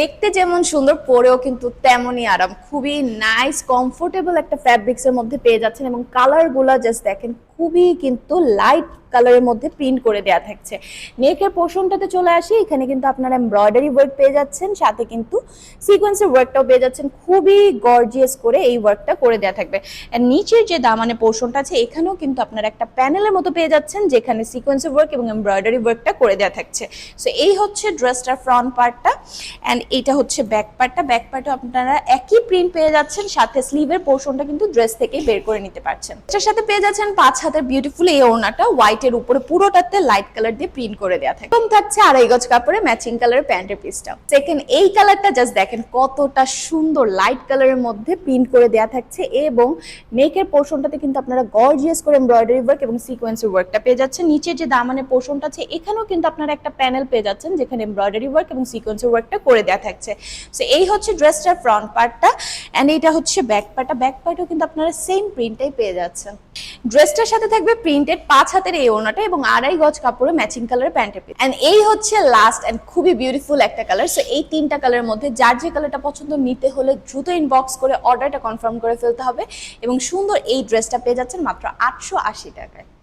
দেখতে যেমন সুন্দর, পরেও কিন্তু তেমনই আরাম। খুবই নাইস কমফোর্টেবল একটা ফ্যাব্রিক্স এর মধ্যে পেয়ে যাচ্ছেন এবং কালার গুলা জাস্ট দেখেন, খুবই কিন্তু লাইট কালারের মধ্যে প্রিন্ট করে দেওয়া থাকছে। নেকের পোর্শনটাতে চলে আসি, এখানে কিন্তু আপনারা এমব্রয়ডারি ওয়ার্ক পেয়ে যাচ্ছেন, সাথে কিন্তু সিকোয়েন্সের ওয়ার্কটাও পেয়ে যাচ্ছেন। খুবই গর্জিয়াস করে এই ওয়ার্কটা করে দেওয়া থাকবে। আর নিচের যে দামানে পোর্শনটা আছে, এখানেও কিন্তু আপনারা একটা প্যানেলের মতো পেয়ে যাচ্ছেন, যেখানে সিকোয়েন্সের ওয়ার্ক এবং এমব্রয়ডারি ওয়ার্কটা করে দেওয়া থাকছে। সো এই হচ্ছে ড্রেসটার ফ্রন্ট পার্টটা, অ্যান্ড এটা হচ্ছে ব্যাক পার্টটা। ব্যাক পার্টে আপনারা একই প্রিন্ট পেয়ে যাচ্ছেন, সাথে স্লিভের পোর্শনটা কিন্তু ড্রেস থেকে বের করে নিতে পারছেন। এটার সাথে পেয়ে যাচ্ছেন 5 হাতের বিউটিফুল এই ওড়নাটা, হোয়াইটের উপরে পুরোটাতে লাইট কালার দিয়ে প্রিন্ট করে দেওয়া থাকে। এবং থাকছে 2.5 গজ কাপড়ে ম্যাচিং কালারের প্যান্টের পিসটা। সেকেন্ড এই কালারটা জাস্ট দেখেন কতটা সুন্দর, লাইট কালারের মধ্যে প্রিন্ট করে দেওয়া থাকছে, এবং নেকের পোর্শনটাতে কিন্তু আপনারা গর্জিয়াস করে এমব্রয়ডারি ওয়ার্ক এবং সিকোয়েন্সের ওয়ার্কটা পেয়ে যাচ্ছেন। নিচের যে দামানের পোর্শনটা আছে, এখানেও কিন্তু আপনারা একটা প্যানেল পেয়ে যাচ্ছেন, যেখানে এমব্রয়ডারি ওয়ার্ক এবং সিকোয়েন্সের ওয়ার্কটা করে দেওয়া থাকছে। সো এই হচ্ছে ড্রেসটার ফ্রন্ট পার্টটা, এন্ড এটা হচ্ছে ব্যাক পার্টটা। ব্যাক পার্টেও কিন্তু আপনারা সেম প্রিন্টটাই পেয়ে যাচ্ছেন। ড্রেসটার সাথে থাকবে প্রিন্টেড 5 হাতের এই ওড়নাটা এবং 2.5 গজ কাপড়ে ম্যাচিং কালারের প্যান্টের পিস। এন্ড এই হচ্ছে লাস্ট এন্ড খুবই বিউটিফুল একটা কালার। সো এই 3টা কালারের মধ্যে যার যে কালারটা পছন্দ, নিতে হলে দ্রুত ইনবক্স করে অর্ডারটা কনফার্ম করে ফেলতে হবে, এবং সুন্দর এই ড্রেসটা পেয়ে যাচ্ছেন মাত্র 880 টাকায়।